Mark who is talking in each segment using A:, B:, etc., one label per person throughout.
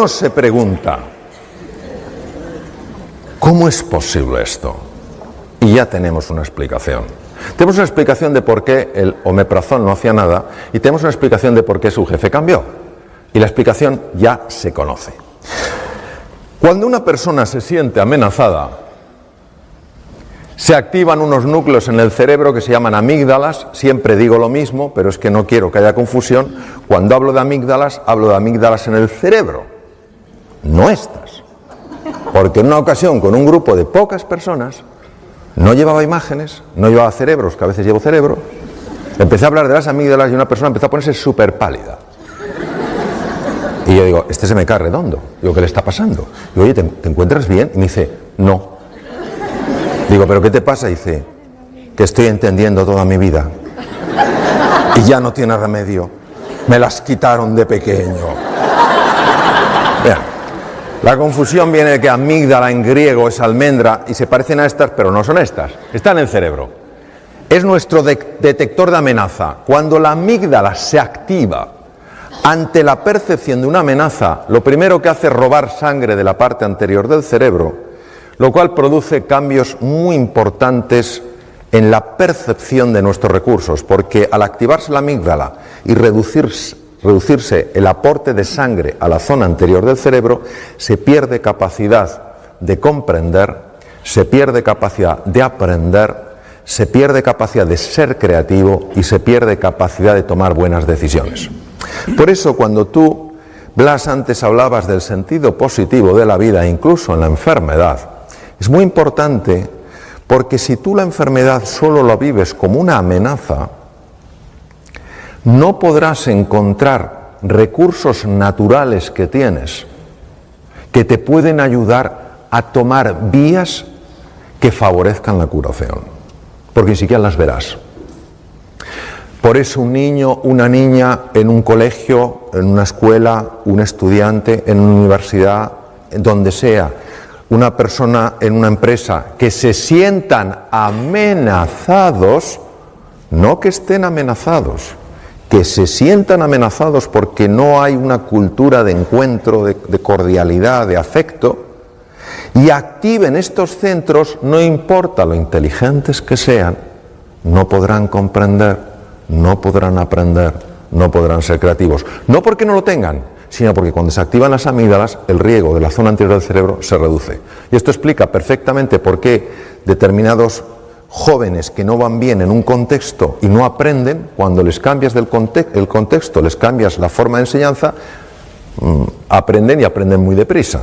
A: uno se pregunta, ¿cómo es posible esto? Y ya tenemos una explicación. Tenemos una explicación de por qué el omeprazol no hacía nada y tenemos una explicación de por qué su jefe cambió. Y la explicación ya se conoce. Cuando una persona se siente amenazada, se activan unos núcleos en el cerebro que se llaman amígdalas. Siempre digo lo mismo, pero es que no quiero que haya confusión. Cuando hablo de amígdalas en el cerebro, no estas. Porque en una ocasión, con un grupo de pocas personas, no llevaba imágenes, no llevaba cerebros, que a veces llevo cerebro, empecé a hablar de las amígdalas y una persona empezó a ponerse súper pálida. Y yo digo, este se me cae redondo. Digo, ¿qué le está pasando? Digo, oye, ¿te encuentras bien? Y me dice, no. Digo, ¿pero qué te pasa? Y dice, que estoy entendiendo toda mi vida. Y ya no tiene remedio. Me las quitaron de pequeño. Vean, la confusión viene de que amígdala en griego es almendra y se parecen a estas, pero no son estas. Están en el cerebro. Es nuestro detector de amenaza. Cuando la amígdala se activa ante la percepción de una amenaza, lo primero que hace es robar sangre de la parte anterior del cerebro, lo cual produce cambios muy importantes en la percepción de nuestros recursos, porque al activarse la amígdala y reducirse el aporte de sangre a la zona anterior del cerebro, se pierde capacidad de comprender, se pierde capacidad de aprender, se pierde capacidad de ser creativo y se pierde capacidad de tomar buenas decisiones. Por eso, cuando tú, Blas, antes hablabas del sentido positivo de la vida, incluso en la enfermedad, es muy importante, porque si tú la enfermedad solo la vives como una amenaza, no podrás encontrar recursos naturales que tienes que te pueden ayudar a tomar vías que favorezcan la curación, porque ni siquiera las verás. Por eso un niño, una niña en un colegio, en una escuela, un estudiante en una universidad, donde sea, una persona en una empresa, que se sientan amenazados, no que estén amenazados, que se sientan amenazados porque no hay una cultura de encuentro, de cordialidad, de afecto, y activen estos centros, no importa lo inteligentes que sean, no podrán comprender, no podrán aprender, no podrán ser creativos. No porque no lo tengan, sino porque cuando se activan las amígdalas, el riego de la zona anterior del cerebro se reduce. Y esto explica perfectamente por qué determinados jóvenes que no van bien en un contexto y no aprenden, cuando les cambias el contexto, les cambias la forma de enseñanza, aprenden y aprenden muy deprisa.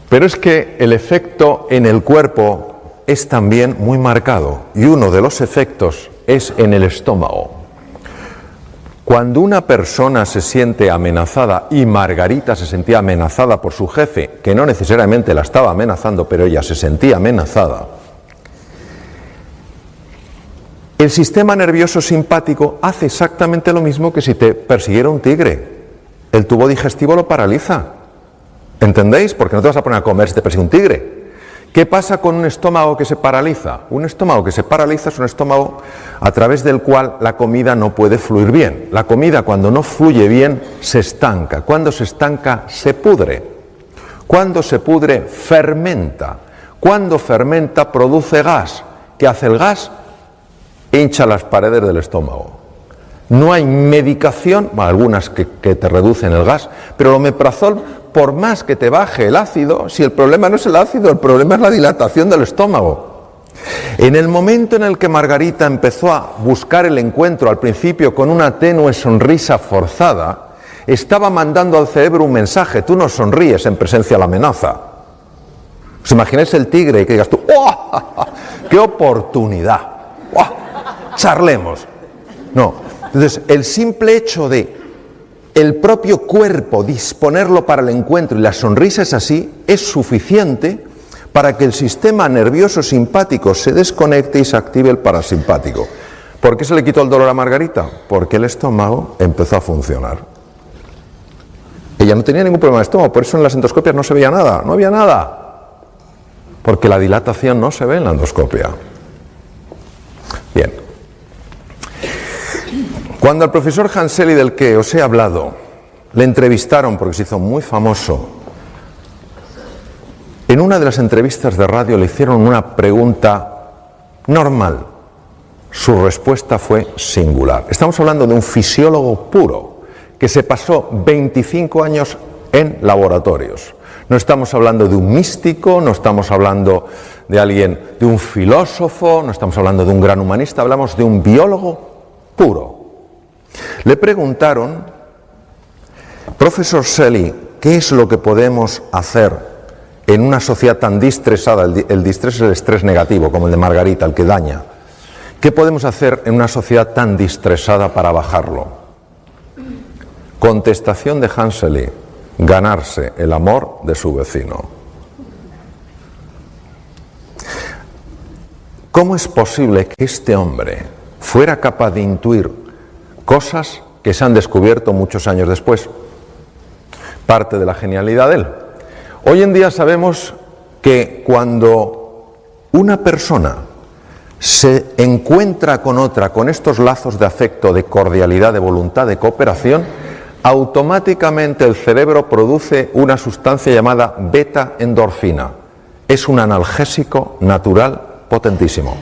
A: Pero es que el efecto en el cuerpo es también muy marcado, y uno de los efectos es en el estómago. Cuando una persona se siente amenazada, y Margarita se sentía amenazada por su jefe, que no necesariamente la estaba amenazando, pero ella se sentía amenazada, el sistema nervioso simpático hace exactamente lo mismo que si te persiguiera un tigre. El tubo digestivo lo paraliza. ¿Entendéis? Porque no te vas a poner a comer si te persigue un tigre. ¿Qué pasa con un estómago que se paraliza? Un estómago que se paraliza es un estómago a través del cual la comida no puede fluir bien. La comida, cuando no fluye bien, se estanca. Cuando se estanca, se pudre. Cuando se pudre, fermenta. Cuando fermenta, produce gas. ¿Qué hace el gas? Hincha las paredes del estómago. No hay medicación, bueno, algunas que te reducen el gas, pero el omeprazol, por más que te baje el ácido, si el problema no es el ácido, el problema es la dilatación del estómago. En el momento en el que Margarita empezó a buscar el encuentro, al principio con una tenue sonrisa forzada, estaba mandando al cerebro un mensaje: tú no sonríes en presencia de la amenaza. ¿Os imagináis el tigre y que digas tú, ¡oh! ¡Qué oportunidad! ¡Oh! ¡Charlemos! No. Entonces, el simple hecho de el propio cuerpo disponerlo para el encuentro, y la sonrisa es así, es suficiente para que el sistema nervioso simpático se desconecte y se active el parasimpático. ¿Por qué se le quitó el dolor a Margarita? Porque el estómago empezó a funcionar. Ella no tenía ningún problema de estómago, por eso en las endoscopias no se veía nada, no había nada, porque la dilatación no se ve en la endoscopia. Bien. Cuando el profesor Hanseli, del que os he hablado, le entrevistaron porque se hizo muy famoso. En una de las entrevistas de radio le hicieron una pregunta normal. Su respuesta fue singular. Estamos hablando de un fisiólogo puro que se pasó 25 años en laboratorios. No estamos hablando de un místico, no estamos hablando de alguien, de un filósofo, no estamos hablando de un gran humanista, hablamos de un biólogo puro. Le preguntaron, profesor Shelley, ¿qué es lo que podemos hacer en una sociedad tan distresada? El distrés es el estrés negativo, como el de Margarita, el que daña. ¿Qué podemos hacer en una sociedad tan distresada para bajarlo? Contestación de Hans Shelley: ganarse el amor de su vecino. ¿Cómo es posible que este hombre fuera capaz de intuir cosas que se han descubierto muchos años después? Parte de la genialidad de él. Hoy en día sabemos que cuando una persona se encuentra con otra, con estos lazos de afecto, de cordialidad, de voluntad, de cooperación, automáticamente el cerebro produce una sustancia llamada beta-endorfina. Es un analgésico natural potentísimo.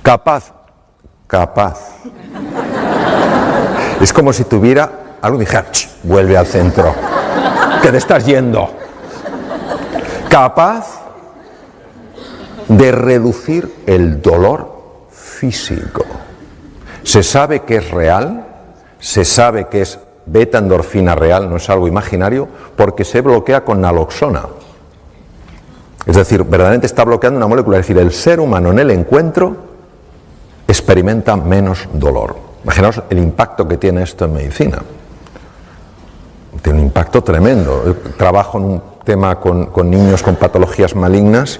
A: Capaz. Es como si tuviera algo y dijera, vuelve al centro, que te estás yendo. Capaz de reducir el dolor físico. Se sabe que es real, se sabe que es beta-endorfina real, no es algo imaginario, porque se bloquea con naloxona. Es decir, verdaderamente está bloqueando una molécula. Es decir, el ser humano en el encuentro experimenta menos dolor. Imaginaos el impacto que tiene esto en medicina. Tiene un impacto tremendo. Yo trabajo en un tema con niños con patologías malignas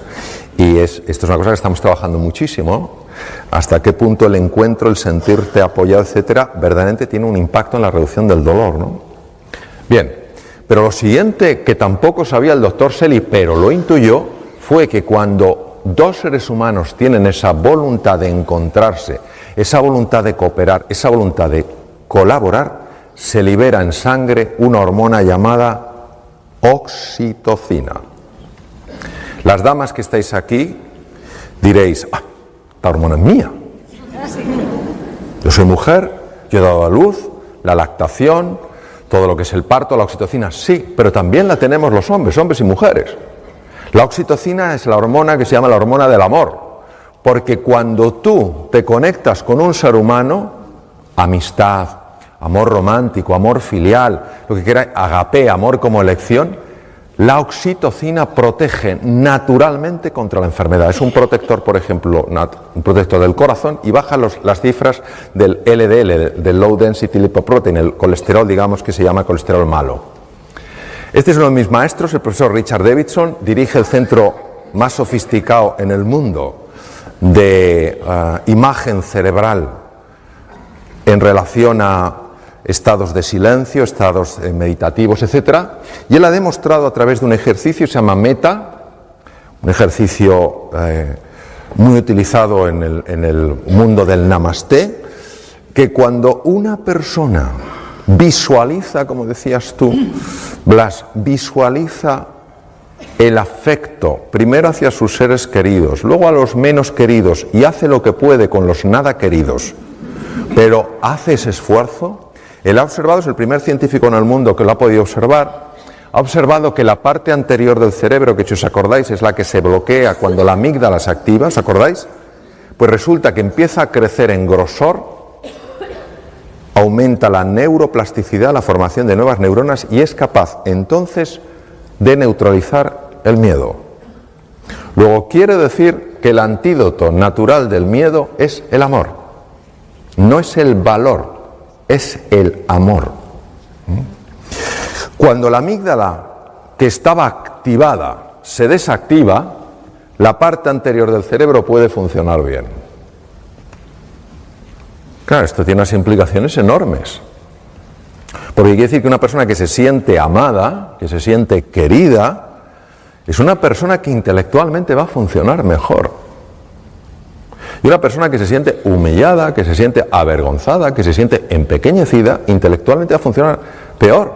A: y esto es una cosa que estamos trabajando muchísimo. Hasta qué punto el encuentro, el sentirte apoyado, etcétera, verdaderamente tiene un impacto en la reducción del dolor, ¿no? Bien, pero lo siguiente que tampoco sabía el doctor Shelley, pero lo intuyó, fue que cuando dos seres humanos tienen esa voluntad de encontrarse, esa voluntad de cooperar, esa voluntad de colaborar, se libera en sangre una hormona llamada oxitocina. Las damas que estáis aquí diréis, esta hormona es mía. Yo soy mujer, yo he dado a luz, la lactación, todo lo que es el parto, la oxitocina, sí, pero también la tenemos los hombres y mujeres. La oxitocina es la hormona que se llama la hormona del amor, porque cuando tú te conectas con un ser humano, amistad, amor romántico, amor filial, lo que queráis, agape, amor como elección, la oxitocina protege naturalmente contra la enfermedad. Es un protector, por ejemplo, un protector del corazón y baja las cifras del LDL, del Low Density Lipoprotein, el colesterol, digamos, que se llama colesterol malo. Este es uno de mis maestros, el profesor Richard Davidson, dirige el centro más sofisticado en el mundo de imagen cerebral en relación a estados de silencio, estados meditativos, etc. Y él ha demostrado a través de un ejercicio, se llama Meta, un ejercicio muy utilizado en el mundo del Namaste, que cuando una persona visualiza, como decías tú, Blas, visualiza el afecto, primero hacia sus seres queridos, luego a los menos queridos, y hace lo que puede con los nada queridos, pero hace ese esfuerzo. Él ha observado, es el primer científico en el mundo que lo ha podido observar, ha observado que la parte anterior del cerebro, que si os acordáis es la que se bloquea cuando la amígdala se activa, ¿os acordáis? Pues resulta que empieza a crecer en grosor, aumenta la neuroplasticidad, la formación de nuevas neuronas y es capaz entonces de neutralizar el miedo. Luego quiere decir que el antídoto natural del miedo es el amor, no es el valor, es el amor. Cuando la amígdala que estaba activada se desactiva, la parte anterior del cerebro puede funcionar bien. Claro, esto tiene unas implicaciones enormes. Porque quiere decir que una persona que se siente amada, que se siente querida, es una persona que intelectualmente va a funcionar mejor. Y una persona que se siente humillada, que se siente avergonzada, que se siente empequeñecida, intelectualmente va a funcionar Peor,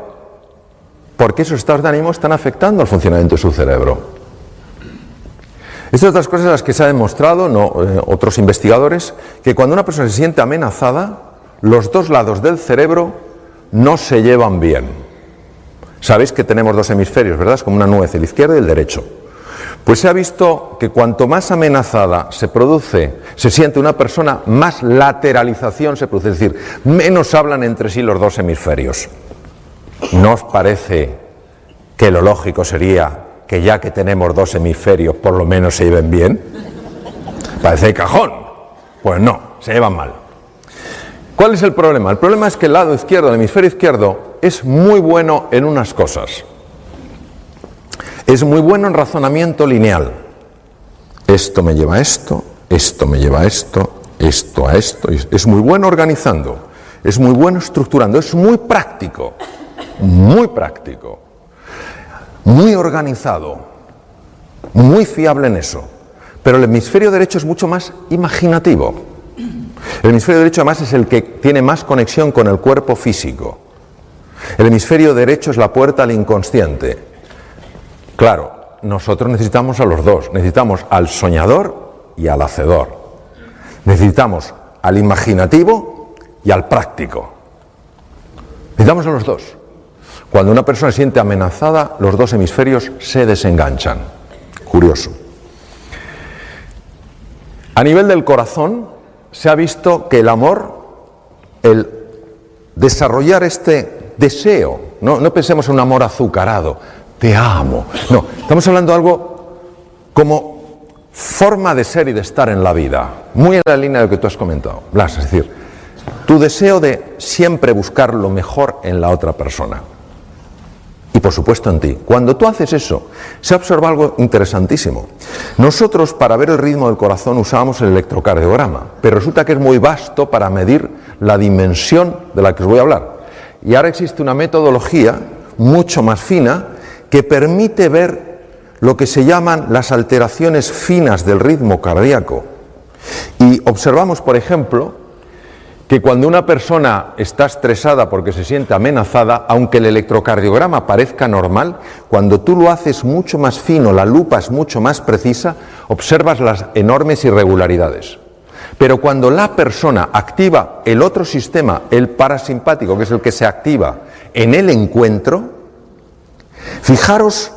A: porque esos estados de ánimo están afectando al funcionamiento de su cerebro. Estas son otras cosas en las que se ha demostrado, otros investigadores, que cuando una persona se siente amenazada, los dos lados del cerebro no se llevan bien. Sabéis que tenemos dos hemisferios, ¿verdad? Es como una nuez, el izquierdo y el derecho. Pues se ha visto que cuanto más amenazada se siente una persona, más lateralización se produce, es decir, menos hablan entre sí los dos hemisferios. ¿No os parece que lo lógico sería que ya que tenemos dos hemisferios, por lo menos se lleven bien? Parece de cajón. Pues no, se llevan mal. ¿Cuál es el problema? El problema es que el lado izquierdo, el hemisferio izquierdo, es muy bueno en unas cosas. Es muy bueno en razonamiento lineal. Esto me lleva a esto, esto me lleva a esto, esto a esto. Es muy bueno organizando, es muy bueno estructurando, es muy práctico, muy organizado, muy fiable en eso. Pero el hemisferio derecho es mucho más imaginativo. El hemisferio derecho además es el que tiene más conexión con el cuerpo físico. El hemisferio derecho es la puerta al inconsciente. Claro, nosotros necesitamos a los dos, necesitamos al soñador y al hacedor. Necesitamos al imaginativo y al práctico. Necesitamos a los dos. Cuando una persona se siente amenazada, los dos hemisferios se desenganchan. Curioso. A nivel del corazón, se ha visto que el amor, el desarrollar este deseo, no pensemos en un amor azucarado, te amo. No, estamos hablando de algo como forma de ser y de estar en la vida, muy en la línea de lo que tú has comentado, Blas, es decir, tu deseo de siempre buscar lo mejor en la otra persona y por supuesto en ti. Cuando tú haces eso, se observa algo interesantísimo. Nosotros para ver el ritmo del corazón usábamos el electrocardiograma, pero resulta que es muy vasto para medir la dimensión de la que os voy a hablar. Y ahora existe una metodología mucho más fina que permite ver lo que se llaman las alteraciones finas del ritmo cardíaco. Y observamos, por ejemplo, que cuando una persona está estresada porque se siente amenazada, aunque el electrocardiograma parezca normal, cuando tú lo haces mucho más fino, la lupa es mucho más precisa, observas las enormes irregularidades. Pero cuando la persona activa el otro sistema, el parasimpático, que es el que se activa en el encuentro, fijaros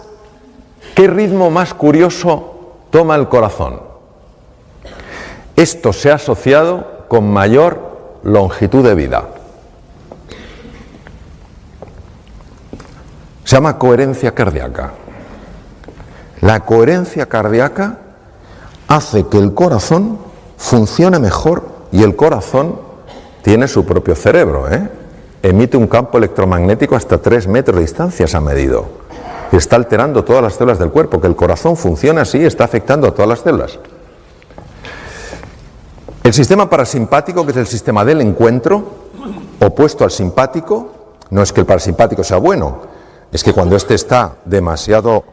A: qué ritmo más curioso toma el corazón. Esto se ha asociado con mayor longitud de vida. Se llama coherencia cardíaca. La coherencia cardíaca hace que el corazón funcione mejor y el corazón tiene su propio cerebro, Emite un campo electromagnético hasta 3 metros de distancia, se ha medido. Y está alterando todas las células del cuerpo. Que el corazón funcione así está afectando a todas las células. El sistema parasimpático, que es el sistema del encuentro, opuesto al simpático, no es que el parasimpático sea bueno, es que cuando este está demasiado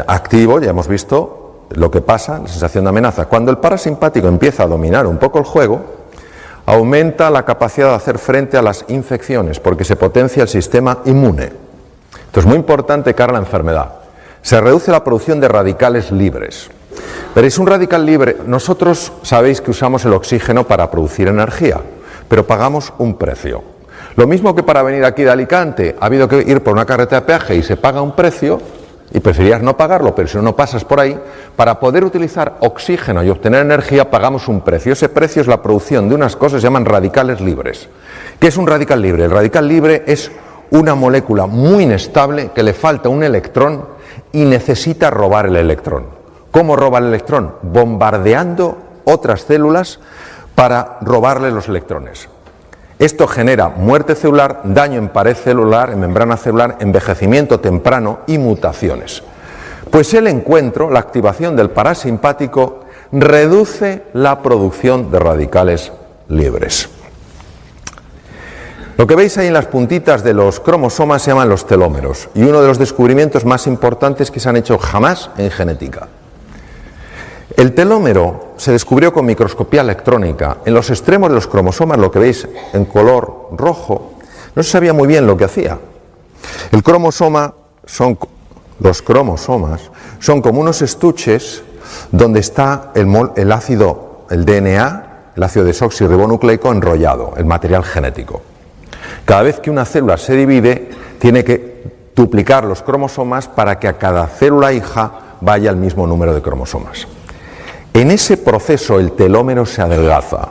A: activo, ya hemos visto lo que pasa, la sensación de amenaza. Cuando el parasimpático empieza a dominar un poco el juego, aumenta la capacidad de hacer frente a las infecciones, porque se potencia el sistema inmune. Entonces, muy importante cara a la enfermedad. Se reduce la producción de radicales libres. Veréis, un radical libre, nosotros sabéis que usamos el oxígeno para producir energía, pero pagamos un precio. Lo mismo que para venir aquí de Alicante, ha habido que ir por una carretera de peaje y se paga un precio, y preferirías no pagarlo, pero si no pasas por ahí, para poder utilizar oxígeno y obtener energía pagamos un precio. Ese precio es la producción de unas cosas que se llaman radicales libres. ¿Qué es un radical libre? El radical libre es una molécula muy inestable que le falta un electrón y necesita robar el electrón. ¿Cómo roba el electrón? Bombardeando otras células para robarle los electrones. Esto genera muerte celular, daño en pared celular, en membrana celular, envejecimiento temprano y mutaciones. Pues el encuentro, la activación del parasimpático, reduce la producción de radicales libres. Lo que veis ahí en las puntitas de los cromosomas se llaman los telómeros, y uno de los descubrimientos más importantes que se han hecho jamás en genética. El telómero se descubrió con microscopía electrónica. En los extremos de los cromosomas, lo que veis en color rojo, No se sabía muy bien lo que hacía. Los cromosomas son como unos estuches donde está el ácido, el DNA, el ácido desoxirribonucleico enrollado, el material genético. Cada vez que una célula se divide, tiene que duplicar los cromosomas para que a cada célula hija vaya el mismo número de cromosomas. En ese proceso el telómero se adelgaza.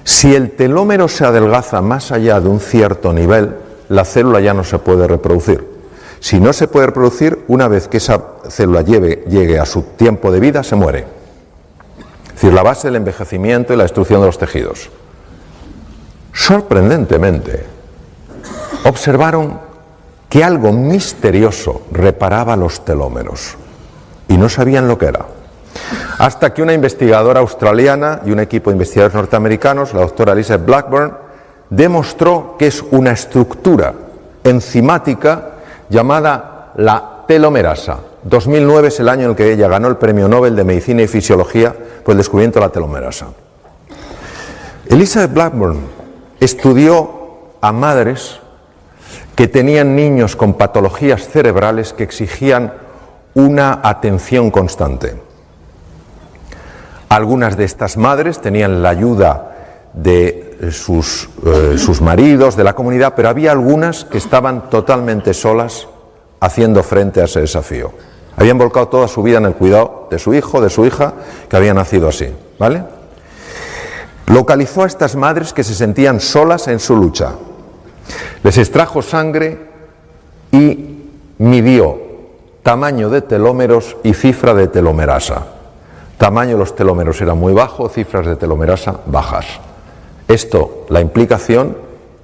A: Si el telómero se adelgaza más allá de un cierto nivel, la célula ya no se puede reproducir. Si no se puede reproducir, una vez que esa célula llegue a su tiempo de vida, se muere. Es decir, la base del envejecimiento y la destrucción de los tejidos. Sorprendentemente, observaron que algo misterioso reparaba los telómeros y no sabían lo que era. Hasta que una investigadora australiana y un equipo de investigadores norteamericanos, la doctora Elizabeth Blackburn, demostró que es una estructura enzimática llamada la telomerasa. 2009 es el año en el que ella ganó el Premio Nobel de Medicina y Fisiología por el descubrimiento de la telomerasa. Elizabeth Blackburn estudió a madres que tenían niños con patologías cerebrales que exigían una atención constante. Algunas de estas madres tenían la ayuda de sus maridos, de la comunidad, pero había algunas que estaban totalmente solas haciendo frente a ese desafío. Habían volcado toda su vida en el cuidado de su hijo, de su hija, que había nacido así, ¿vale? Localizó a estas madres que se sentían solas en su lucha. Les extrajo sangre y midió tamaño de telómeros y cifra de telomerasa. Tamaño de los telómeros era muy bajo, cifras de telomerasa bajas. Esto, la implicación,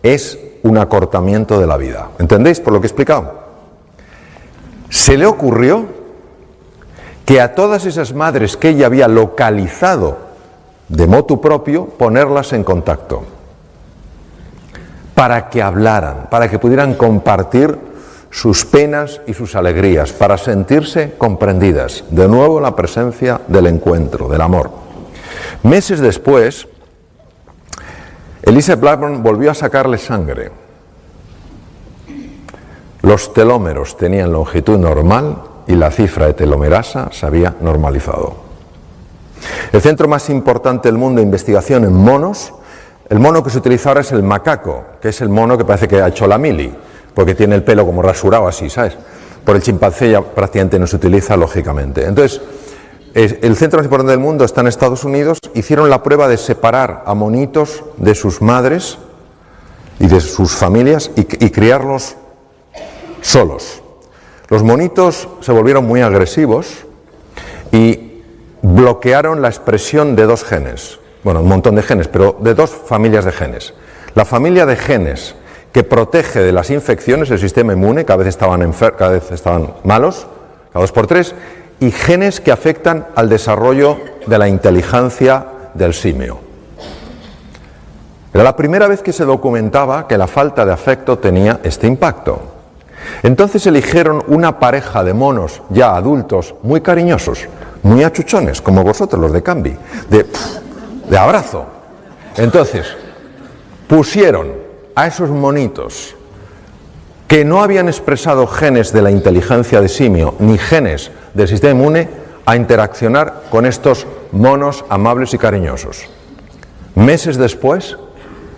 A: es un acortamiento de la vida. ¿Entendéis por lo que he explicado? Se le ocurrió que a todas esas madres que ella había localizado de motu propio, ponerlas en contacto para que hablaran, para que pudieran compartir sus penas y sus alegrías, para sentirse comprendidas. De nuevo la presencia del encuentro, del amor. Meses después, Elizabeth Blackburn volvió a sacarle sangre. Los telómeros tenían longitud normal y la cifra de telomerasa se había normalizado. El centro más importante del mundo de investigación en monos, el mono que se utiliza ahora es el macaco, que es el mono que parece que ha hecho la mili, porque tiene el pelo como rasurado así, ¿sabes? Por el chimpancé ya prácticamente no se utiliza, lógicamente. Entonces, el centro más importante del mundo está en Estados Unidos. Hicieron la prueba de separar a monitos de sus madres y de sus familias y criarlos solos. Los monitos se volvieron muy agresivos y bloquearon la expresión de dos genes. Bueno, un montón de genes, pero de dos familias de genes. La familia de genes que protege de las infecciones, el sistema inmune, cada vez estaban malos, cada 2 por 3, y genes que afectan al desarrollo de la inteligencia del simio. Era la primera vez que se documentaba que la falta de afecto tenía este impacto. Entonces eligieron una pareja de monos ya adultos muy cariñosos, muy achuchones, como vosotros los de Cambi, de abrazo. Entonces pusieron a esos monitos que no habían expresado genes de la inteligencia de simio ni genes del sistema inmune a interaccionar con estos monos amables y cariñosos. Meses después,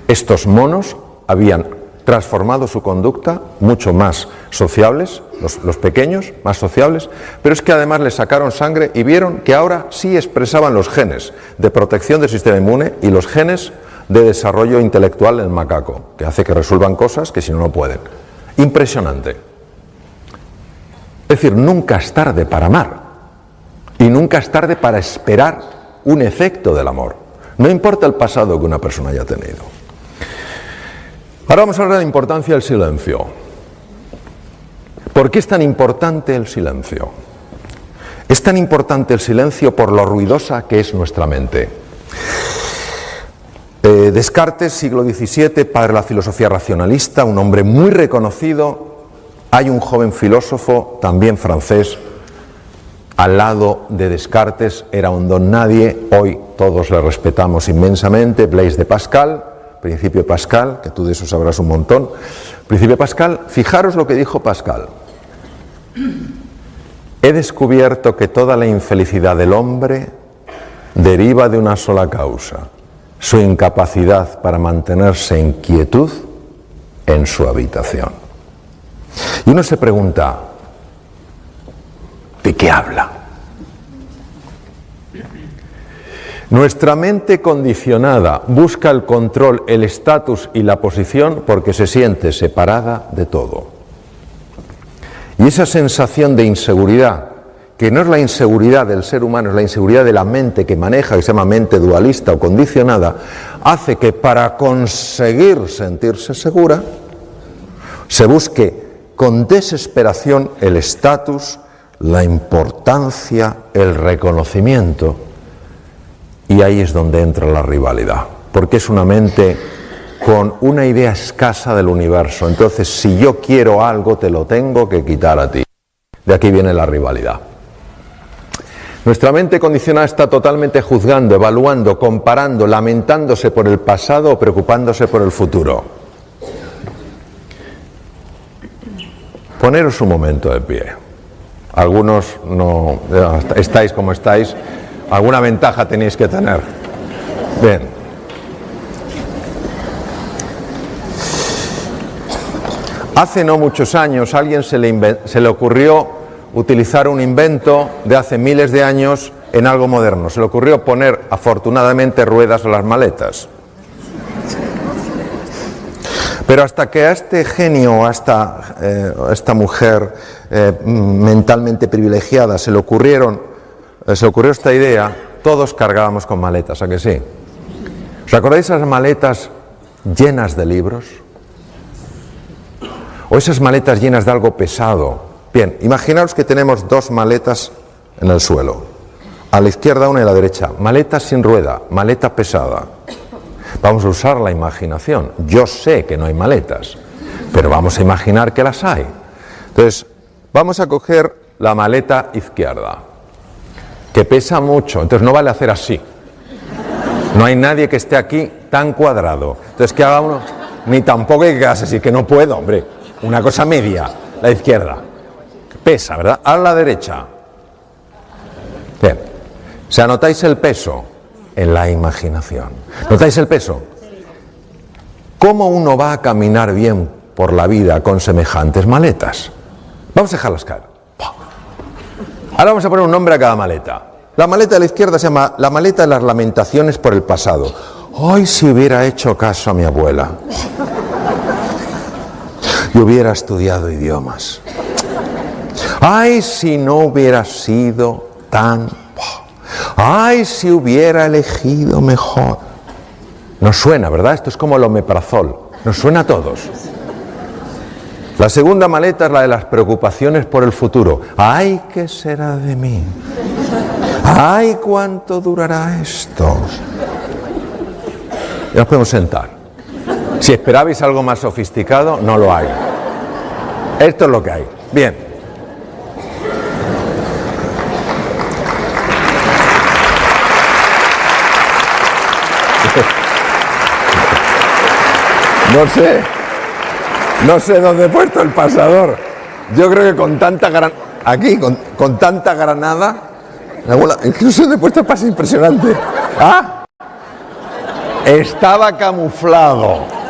A: estos monos habían transformado su conducta, mucho más sociables, los pequeños, más sociables, pero es que además les sacaron sangre y vieron que ahora sí expresaban los genes de protección del sistema inmune y los genes de desarrollo intelectual en el macaco, que hace que resuelvan cosas que si no, no pueden. Impresionante. Es decir, nunca es tarde para amar y nunca es tarde para esperar un efecto del amor. No importa el pasado que una persona haya tenido. Ahora vamos a hablar de la importancia del silencio. ¿Por qué es tan importante el silencio? Es tan importante el silencio por lo ruidosa que es nuestra mente. Descartes, siglo XVII, padre de la filosofía racionalista, un hombre muy reconocido. Hay un joven filósofo, también francés, al lado de Descartes, era un don nadie, hoy todos le respetamos inmensamente, Blaise de Pascal, Principio Pascal, que tú de eso sabrás un montón. Principio Pascal, fijaros lo que dijo Pascal. He descubierto que toda la infelicidad del hombre deriva de una sola causa, su incapacidad para mantenerse en quietud en su habitación. Y uno se pregunta, ¿de qué habla? Nuestra mente condicionada busca el control, el estatus y la posición porque se siente separada de todo. Y esa sensación de inseguridad, que no es la inseguridad del ser humano, es la inseguridad de la mente que maneja, que se llama mente dualista o condicionada, hace que para conseguir sentirse segura, se busque con desesperación el estatus, la importancia, el reconocimiento. Y ahí es donde entra la rivalidad, porque es una mente con una idea escasa del universo. Entonces, si yo quiero algo, te lo tengo que quitar a ti. De aquí viene la rivalidad. Nuestra mente condicionada está totalmente juzgando, evaluando, comparando, lamentándose por el pasado o preocupándose por el futuro. Poneros un momento de pie. Algunos no estáis como estáis. Alguna ventaja tenéis que tener. Bien. Hace no muchos años a alguien se le ocurrió utilizar un invento de hace miles de años en algo moderno. Se le ocurrió poner, afortunadamente, ruedas a las maletas. Pero hasta que a este genio, a esta mujer mentalmente privilegiada se le ocurrió esta idea, todos cargábamos con maletas, ¿a que sí? ¿Os acordáis esas maletas llenas de libros? O esas maletas llenas de algo pesado. Bien, imaginaos que tenemos dos maletas en el suelo. A la izquierda una y a la derecha. Maleta sin rueda, maleta pesada. Vamos a usar la imaginación. Yo sé que no hay maletas, pero vamos a imaginar que las hay. Entonces, vamos a coger la maleta izquierda, que pesa mucho, entonces no vale hacer así. No hay nadie que esté aquí tan cuadrado. Entonces, que haga uno, ni tampoco hay que quedarse así, que no puedo, hombre. Una cosa media, la izquierda. Pesa, ¿verdad? A la derecha. Bien. Si anotáis el peso en la imaginación. ¿Notáis el peso? ¿Cómo uno va a caminar bien por la vida con semejantes maletas? Vamos a dejarlas caer. Ahora vamos a poner un nombre a cada maleta. La maleta de la izquierda se llama la maleta de las lamentaciones por el pasado. Ay, si hubiera hecho caso a mi abuela. Y hubiera estudiado idiomas. Ay, si no hubiera sido tan... Ay, si hubiera elegido mejor. Nos suena, ¿verdad? Esto es como el omeprazol. Nos suena a todos. La segunda maleta es la de las preocupaciones por el futuro. Ay, ¿qué será de mí? Ay, ¿cuánto durará esto? Ya nos podemos sentar. Si esperabais algo más sofisticado, no lo hay. Esto es lo que hay. Bien. No sé dónde he puesto el pasador. Yo creo que con tanta con tanta granada, incluso he puesto el paso impresionante. ¡Ah! Estaba camuflado.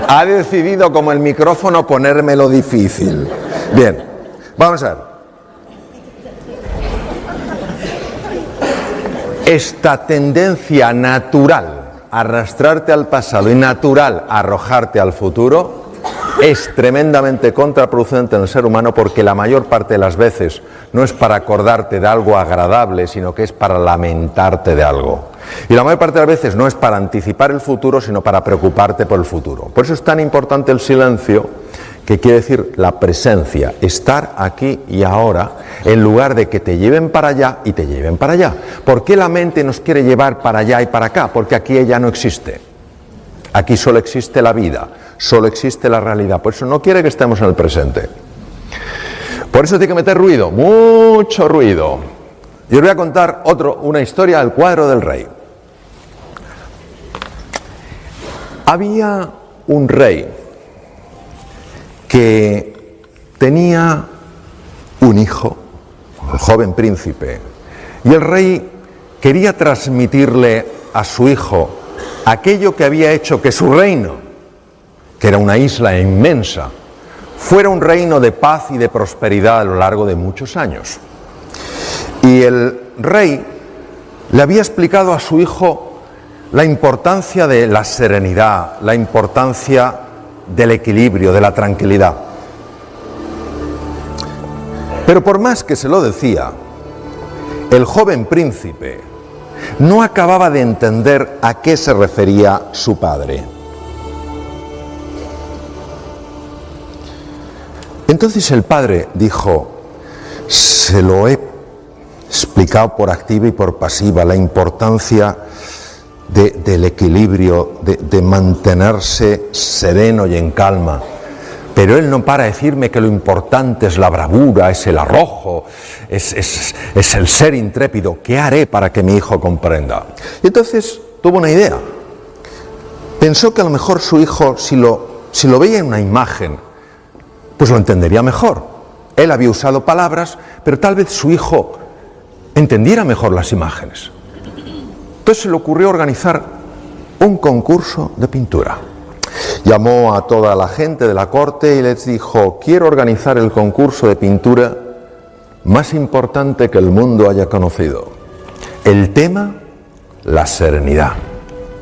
A: Ha decidido, como el micrófono, ponérmelo difícil. Bien, vamos a ver. Esta tendencia natural a arrastrarte al pasado y natural a arrojarte al futuro es tremendamente contraproducente en el ser humano, porque la mayor parte de las veces no es para acordarte de algo agradable, sino que es para lamentarte de algo. Y la mayor parte de las veces no es para anticipar el futuro, sino para preocuparte por el futuro. Por eso es tan importante el silencio, que quiere decir la presencia, estar aquí y ahora, en lugar de que te lleven para allá y te lleven para allá. ¿Por qué la mente nos quiere llevar para allá y para acá? Porque aquí ella no existe. Aquí solo existe la vida, solo existe la realidad. Por eso no quiere que estemos en el presente. Por eso tiene que meter ruido, mucho ruido. Y os voy a contar una historia del cuadro del rey. Había un rey que tenía un hijo, el joven príncipe, y el rey quería transmitirle a su hijo aquello que había hecho que su reino, que era una isla inmensa, fuera un reino de paz y de prosperidad a lo largo de muchos años. Y el rey le había explicado a su hijo la importancia de la serenidad, la importancia del equilibrio, de la tranquilidad. Pero por más que se lo decía, el joven príncipe no acababa de entender a qué se refería su padre. Entonces el padre dijo: se lo he explicado por activa y por pasiva, la importancia del equilibrio, de mantenerse sereno y en calma. Pero él no para de decirme que lo importante es la bravura, es el arrojo, es el ser intrépido. ¿Qué haré para que mi hijo comprenda? Y entonces tuvo una idea. Pensó que a lo mejor su hijo, si lo veía en una imagen, pues lo entendería mejor. Él había usado palabras, pero tal vez su hijo entendiera mejor las imágenes. Entonces se le ocurrió organizar un concurso de pintura. Llamó a toda la gente de la corte y les dijo: quiero organizar el concurso de pintura más importante que el mundo haya conocido. El tema: la serenidad,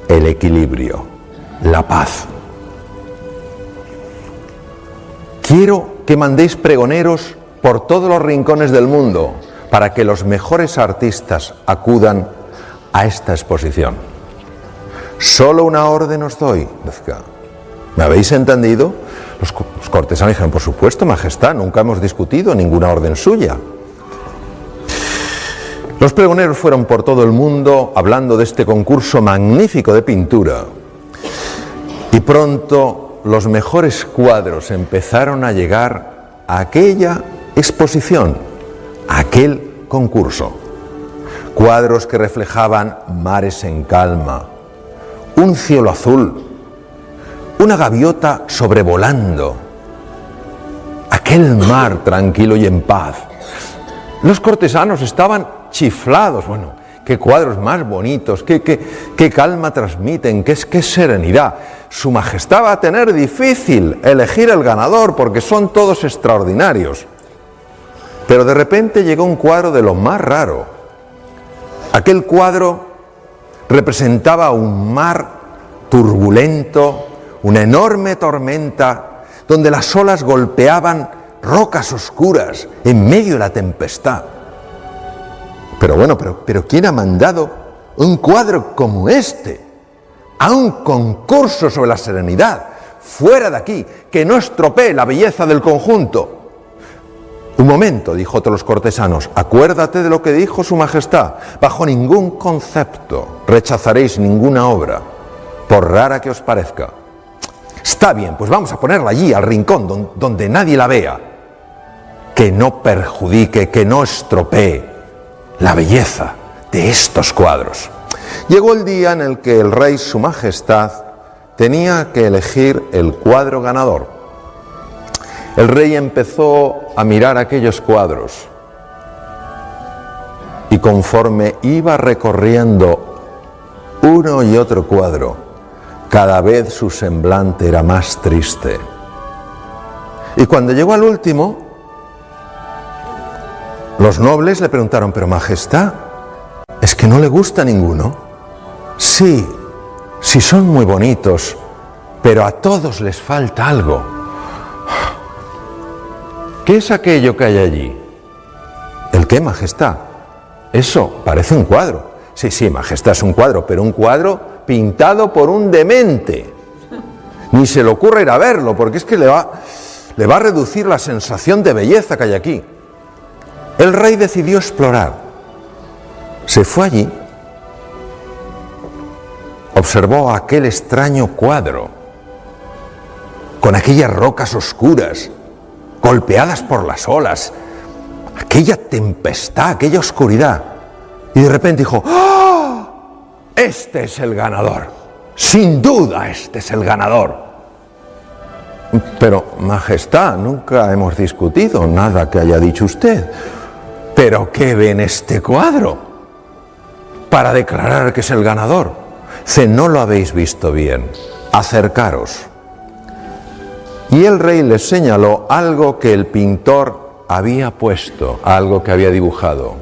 A: el equilibrio, la paz. Quiero que mandéis pregoneros por todos los rincones del mundo para que los mejores artistas acudan a esta exposición. Solo una orden os doy. ¿Me habéis entendido? Los cortesanos dijeron: por supuesto, majestad, nunca hemos discutido ninguna orden suya. Los pregoneros fueron por todo el mundo hablando de este concurso magnífico de pintura, y pronto los mejores cuadros empezaron a llegar a aquella exposición, a aquel concurso. Cuadros que reflejaban mares en calma, un cielo azul, una gaviota sobrevolando, aquel mar tranquilo y en paz. Los cortesanos estaban chiflados. Bueno, qué cuadros más bonitos, qué calma transmiten, qué serenidad. Su majestad va a tener difícil elegir el ganador porque son todos extraordinarios. Pero de repente llegó un cuadro de lo más raro. Aquel cuadro representaba un mar turbulento, una enorme tormenta, donde las olas golpeaban rocas oscuras en medio de la tempestad. Pero bueno, pero ¿quién ha mandado un cuadro como este a un concurso sobre la serenidad? Fuera de aquí, que no estropee la belleza del conjunto. Un momento, dijo otro de los cortesanos, acuérdate de lo que dijo su majestad. Bajo ningún concepto rechazaréis ninguna obra, por rara que os parezca. Está bien, pues vamos a ponerla allí, al rincón, donde nadie la vea. Que no perjudique, que no estropee la belleza de estos cuadros. Llegó el día en el que el rey, su majestad, tenía que elegir el cuadro ganador. El rey empezó a mirar aquellos cuadros y conforme iba recorriendo uno y otro cuadro, cada vez su semblante era más triste. Y cuando llegó al último, los nobles le preguntaron: pero majestad, ¿es que no le gusta ninguno? Sí, son muy bonitos, pero a todos les falta algo. ¿Qué es aquello que hay allí? ¿El qué, majestad? Eso parece un cuadro. Sí, majestad, es un cuadro, pero un cuadro pintado por un demente. Ni se le ocurre ir a verlo, porque es que le va a reducir la sensación de belleza que hay aquí. El rey decidió explorar. Se fue allí, observó aquel extraño cuadro, con aquellas rocas oscuras, golpeadas por las olas, aquella tempestad, aquella oscuridad, y de repente dijo: ¡oh! Este es el ganador. Sin duda este es el ganador. Pero, Majestad, nunca hemos discutido nada que haya dicho usted. ¿Pero qué ve en este cuadro para declarar que es el ganador? Si no lo habéis visto bien, acercaros. Y el rey les señaló algo que el pintor había puesto, algo que había dibujado.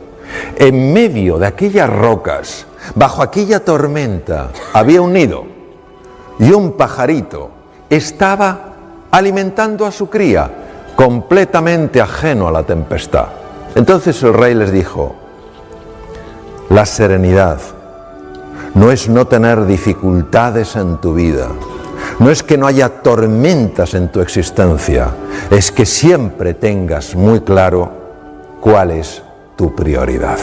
A: En medio de aquellas rocas, bajo aquella tormenta, había un nido y un pajarito estaba alimentando a su cría, completamente ajeno a la tempestad. Entonces el rey les dijo: la serenidad no es no tener dificultades en tu vida, no es que no haya tormentas en tu existencia, es que siempre tengas muy claro cuál es tu prioridad.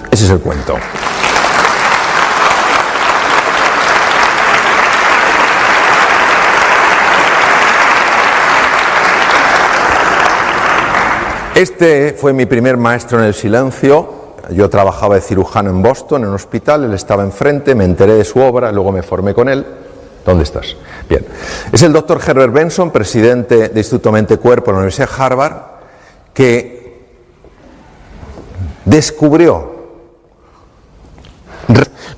A: Ese es el cuento. Este fue mi primer maestro en el silencio. Yo trabajaba de cirujano en Boston, en un hospital, él estaba enfrente, me enteré de su obra, luego me formé con él. ¿Dónde estás? Bien. Es el doctor Herbert Benson, presidente del Instituto Mente-Cuerpo de la Universidad de Harvard, que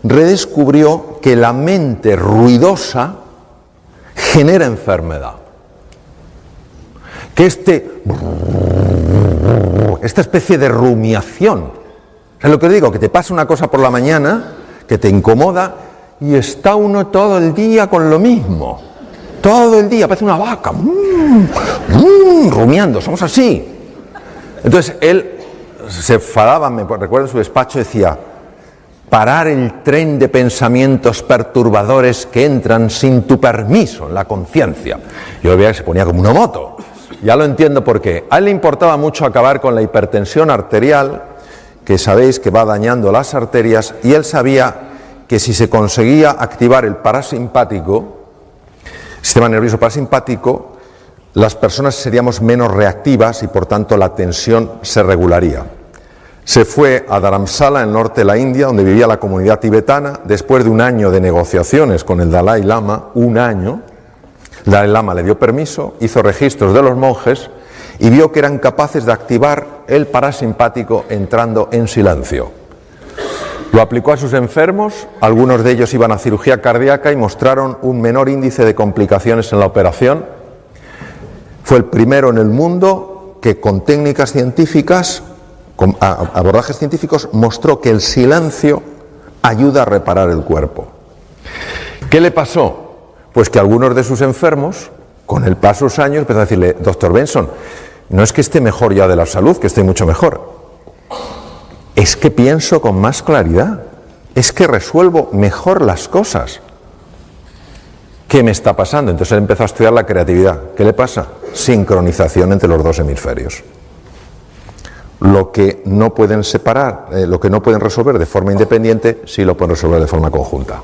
A: redescubrió que la mente ruidosa genera enfermedad. Que esta especie de rumiación, ¿sabes lo que digo? Que te pasa una cosa por la mañana, que te incomoda, y está uno todo el día con lo mismo. Todo el día, parece una vaca, rumiando, somos así. Entonces él se enfadaba, me recuerdo en su despacho, decía: parar el tren de pensamientos perturbadores que entran sin tu permiso en la conciencia. Yo veía que se ponía como una moto. Ya lo entiendo por qué. A él le importaba mucho acabar con la hipertensión arterial, que sabéis que va dañando las arterias, y él sabía que si se conseguía activar el parasimpático, sistema nervioso parasimpático, las personas seríamos menos reactivas y por tanto la tensión se regularía. Se fue a Dharamsala, en el norte de la India, donde vivía la comunidad tibetana. Después de un año de negociaciones con el Dalai Lama, el Dalai Lama le dio permiso, hizo registros de los monjes y vio que eran capaces de activar el parasimpático entrando en silencio. Lo aplicó a sus enfermos, algunos de ellos iban a cirugía cardíaca y mostraron un menor índice de complicaciones en la operación. Fue el primero en el mundo que con técnicas científicas, con abordajes científicos, mostró que el silencio ayuda a reparar el cuerpo. ¿Qué le pasó? Pues que algunos de sus enfermos, con el paso de los años, empezaron a decirle: doctor Benson, no es que esté mejor ya de la salud, que esté mucho mejor, es que pienso con más claridad, es que resuelvo mejor las cosas. ¿Qué me está pasando? Entonces él empezó a estudiar la creatividad. ¿Qué le pasa? Sincronización entre los dos hemisferios. Lo que no pueden separar, lo que no pueden resolver de forma independiente, sí lo pueden resolver de forma conjunta.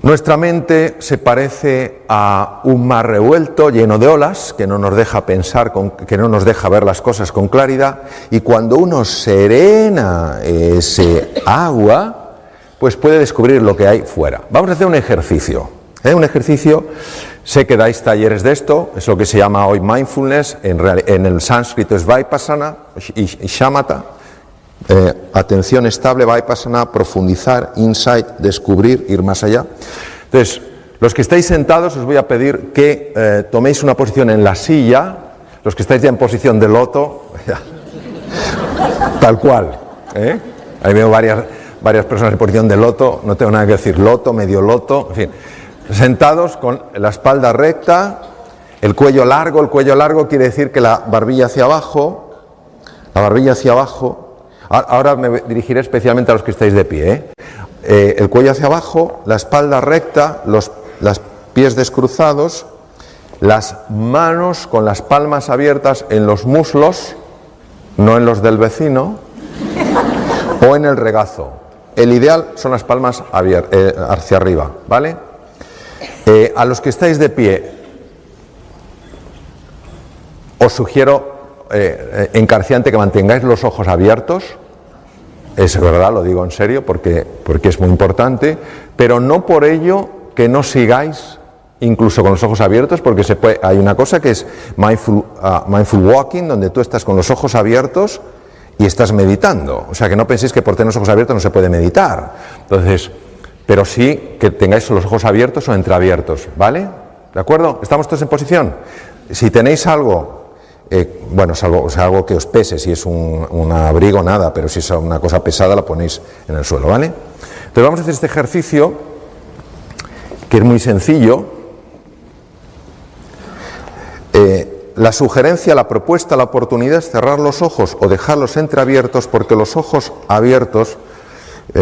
A: Nuestra mente se parece a un mar revuelto lleno de olas que no nos deja pensar, que no nos deja ver las cosas con claridad, y cuando uno serena ese agua, pues puede descubrir lo que hay fuera. Vamos a hacer un ejercicio. Un ejercicio, sé que dais talleres de esto, es lo que se llama hoy mindfulness, en el sánscrito es vipassana y shamatha. Atención estable, vipassana, profundizar, insight, descubrir, ir más allá. Entonces, los que estáis sentados os voy a pedir que toméis una posición en la silla, los que estáis ya en posición de loto, tal cual, ahí veo varias personas en posición de loto, no tengo nada que decir, loto, medio loto, en fin, sentados con la espalda recta, el cuello largo quiere decir que la barbilla hacia abajo. Ahora me dirigiré especialmente a los que estáis de pie. El cuello hacia abajo, la espalda recta, los pies descruzados, las manos con las palmas abiertas en los muslos, no en los del vecino, o en el regazo. El ideal son las palmas hacia arriba, ¿vale? A los que estáis de pie, os sugiero encarecidamente que mantengáis los ojos abiertos. Es verdad, lo digo en serio porque es muy importante, pero no por ello que no sigáis incluso con los ojos abiertos, porque hay una cosa que es mindful walking, donde tú estás con los ojos abiertos y estás meditando. O sea, que no penséis que por tener los ojos abiertos no se puede meditar. Entonces, pero sí que tengáis los ojos abiertos o entreabiertos, ¿vale? ¿De acuerdo? ¿Estamos todos en posición? Si tenéis algo, algo que os pese, si es un abrigo, nada, pero si es una cosa pesada la ponéis en el suelo, ¿vale? Entonces vamos a hacer este ejercicio, que es muy sencillo. La sugerencia, la propuesta, la oportunidad es cerrar los ojos o dejarlos entreabiertos, porque los ojos abiertos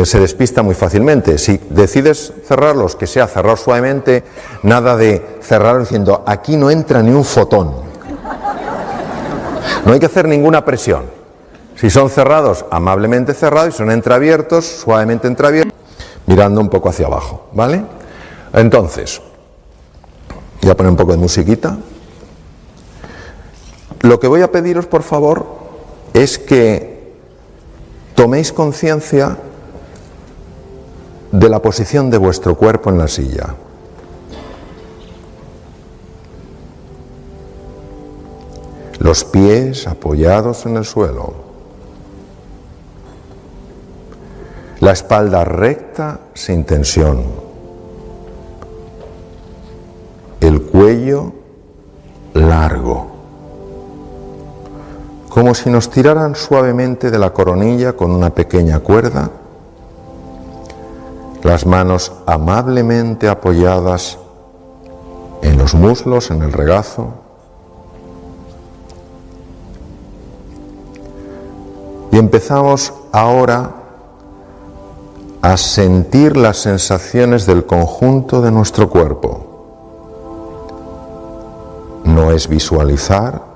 A: se despista muy fácilmente. Si decides cerrarlos, que sea cerrar suavemente, nada de cerrar diciendo aquí no entra ni un fotón. No hay que hacer ninguna presión. Si son cerrados, amablemente cerrados, y son entreabiertos, suavemente entreabiertos, mirando un poco hacia abajo, ¿vale? Entonces, voy a poner un poco de musiquita. Lo que voy a pediros, por favor, es que toméis conciencia de la posición de vuestro cuerpo en la silla. Los pies apoyados en el suelo. La espalda recta sin tensión. El cuello largo. Como si nos tiraran suavemente de la coronilla con una pequeña cuerda, las manos amablemente apoyadas en los muslos, en el regazo, y empezamos ahora a sentir las sensaciones del conjunto de nuestro cuerpo. No es visualizar,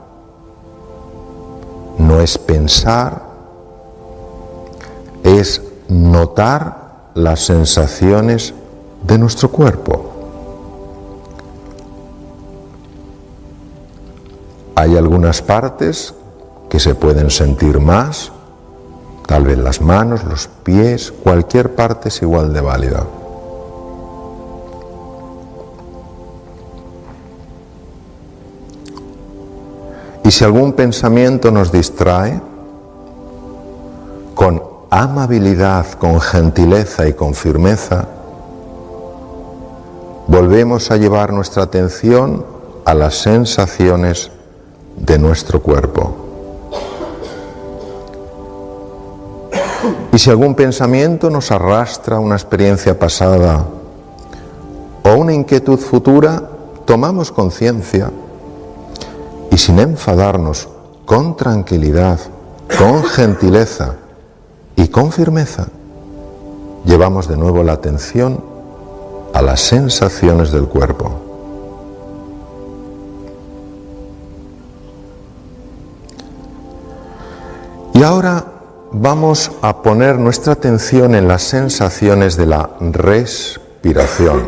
A: no es pensar, es notar las sensaciones de nuestro cuerpo. Hay algunas partes que se pueden sentir más, tal vez las manos, los pies, cualquier parte es igual de válida. Y si algún pensamiento nos distrae, con amabilidad, con gentileza y con firmeza, volvemos a llevar nuestra atención a las sensaciones de nuestro cuerpo. Y si algún pensamiento nos arrastra a una experiencia pasada o una inquietud futura, tomamos conciencia y sin enfadarnos, con tranquilidad, con gentileza y con firmeza, llevamos de nuevo la atención a las sensaciones del cuerpo. Y ahora vamos a poner nuestra atención en las sensaciones de la respiración.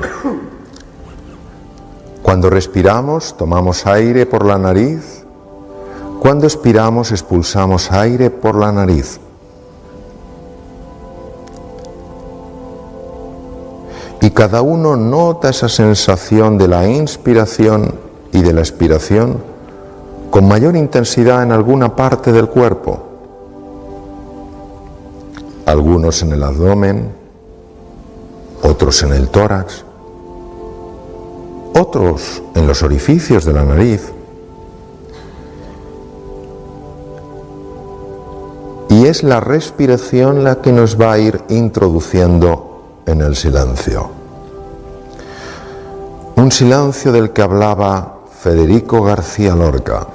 A: Cuando respiramos, tomamos aire por la nariz. Cuando expiramos, expulsamos aire por la nariz. Y cada uno nota esa sensación de la inspiración y de la expiración con mayor intensidad en alguna parte del cuerpo. Algunos en el abdomen, otros en el tórax, otros en los orificios de la nariz. Y es la respiración la que nos va a ir introduciendo en el silencio. Un silencio del que hablaba Federico García Lorca.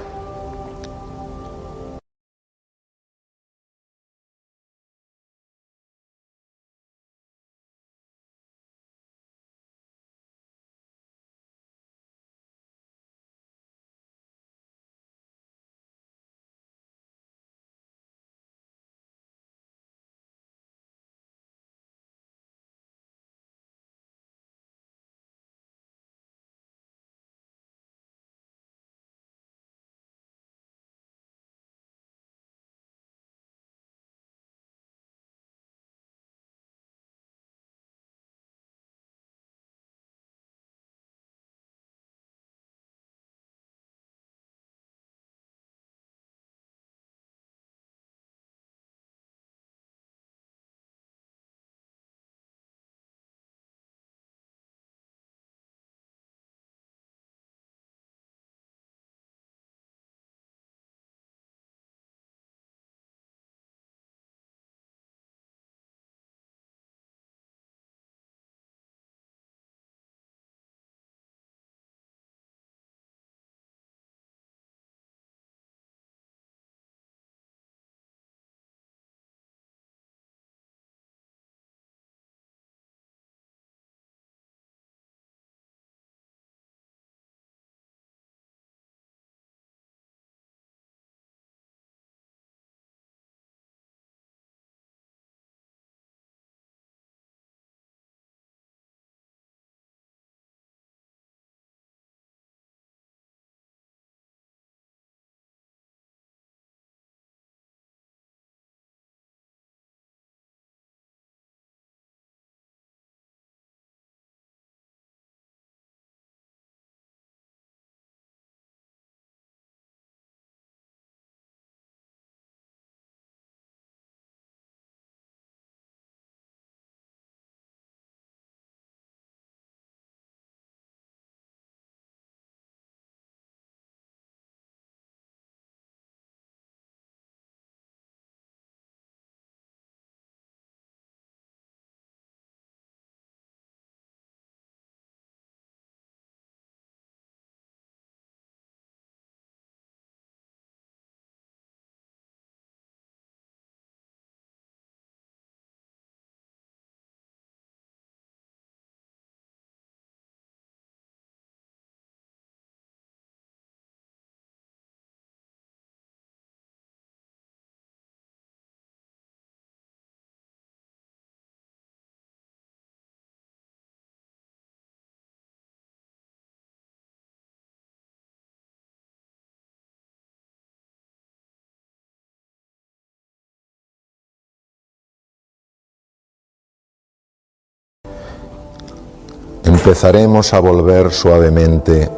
A: empezaremos a volver suavemente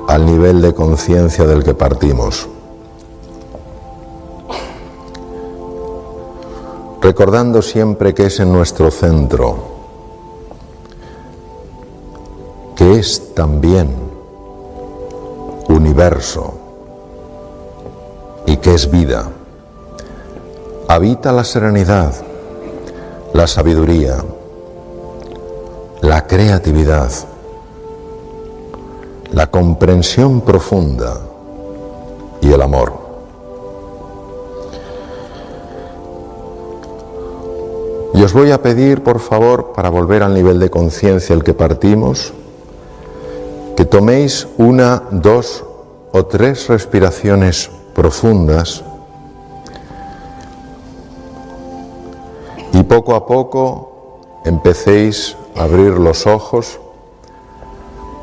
A: al nivel de conciencia del que partimos. Recordando siempre que es en nuestro centro, que es también universo y que es vida, habita la serenidad, la sabiduría, la creatividad, la comprensión profunda y el amor. Y os voy a pedir, por favor, para volver al nivel de conciencia del que partimos, que toméis 1, 2 o 3 respiraciones profundas y poco a poco empecéis a abrir los ojos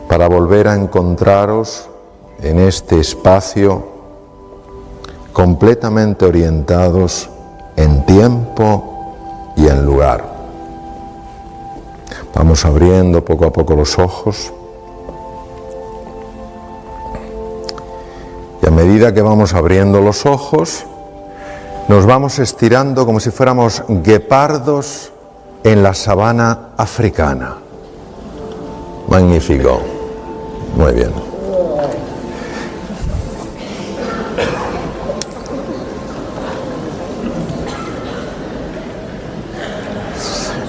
A: para volver a encontraros en este espacio completamente orientados en tiempo y en lugar. Vamos abriendo poco a poco los ojos y a medida que vamos abriendo los ojos nos vamos estirando como si fuéramos guepardos en la sabana africana. Magnífico. Muy bien.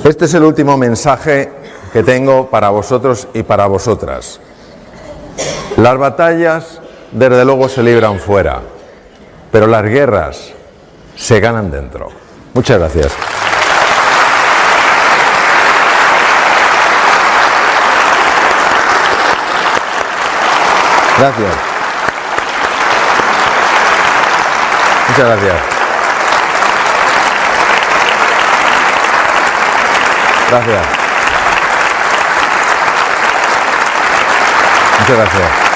A: Este es el último mensaje que tengo para vosotros y para vosotras. Las batallas, desde luego, se libran fuera, pero las guerras se ganan dentro. Muchas gracias. Gracias. Muchas gracias. Gracias. Muchas gracias.